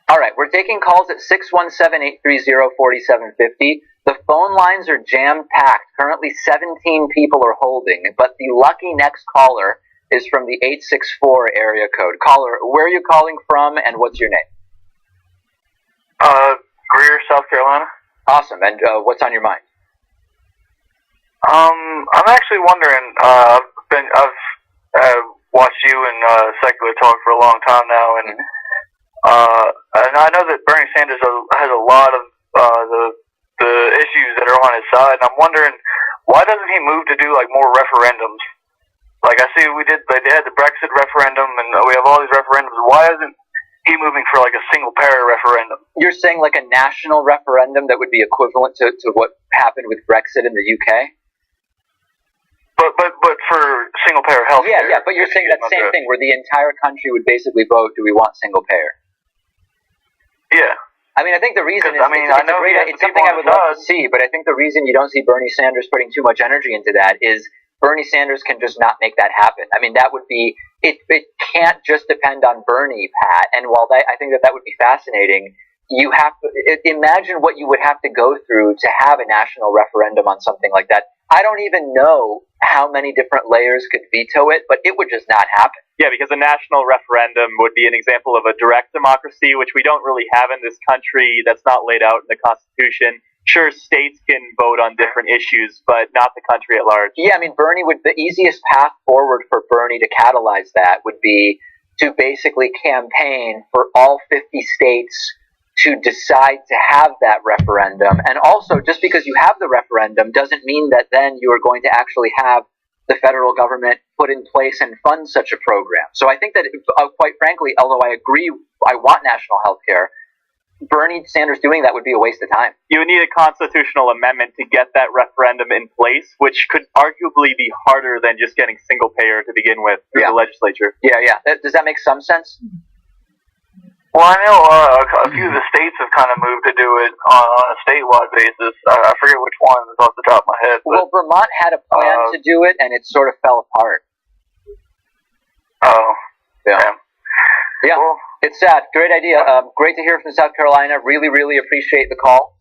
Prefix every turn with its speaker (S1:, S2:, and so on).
S1: All right, we're taking calls at 617-830-4750. The phone lines are jam-packed. Currently 17 people are holding, but the lucky next caller is from the 864 area code. Caller, where are you calling from and what's your name?
S2: Greer, South Carolina.
S1: Awesome, and what's on your mind?
S2: I'm actually wondering, I've watched you and Secular Talk for a long time now, and I know that Bernie Sanders has a lot of the issues that are on his side, and I'm wondering, why doesn't he move to do like more referendums? Like I see they had the Brexit referendum, and we have all these referendums. Why isn't he moving for like a single payer referendum?
S1: You're saying like a national referendum that would be equivalent to what happened with Brexit in the UK?
S2: But for single payer health care.
S1: Yeah, but you're saying that same thing where the entire country would basically vote, do we want single payer?
S2: Yeah.
S1: I mean, I think the reason is, it's something I would love to see, but I think the reason you don't see Bernie Sanders putting too much energy into that is Bernie Sanders can just not make that happen. I mean, that would be, it can't just depend on Bernie, Pat, and while I think that would be fascinating, you have to, imagine what you would have to go through to have a national referendum on something like that. I don't even know how many different layers could veto it, but it would just not happen.
S3: Yeah, because a national referendum would be an example of a direct democracy, which we don't really have in this country. That's not laid out in the Constitution. Sure, states can vote on different issues, but not the country at large.
S1: Yeah, I mean, the easiest path forward for Bernie to catalyze that would be to basically campaign for all 50 states to decide to have that referendum. And also, just because you have the referendum doesn't mean that then you are going to actually have the federal government put in place and fund such a program. So I think that, quite frankly, although I agree, I want national health care, Bernie Sanders doing that would be a waste of time.
S3: You would need a constitutional amendment to get that referendum in place, which could arguably be harder than just getting single payer to begin with through the legislature.
S1: Yeah. Does that make some sense?
S2: Well, I know a few of the states have kind of moved to do it on a statewide basis. I forget which ones off the top of my head. But,
S1: well, Vermont had a plan to do it, and it sort of fell apart.
S2: Oh,
S1: yeah.
S2: Well,
S1: it's sad. Great idea. Great to hear from South Carolina. Really, really appreciate the call.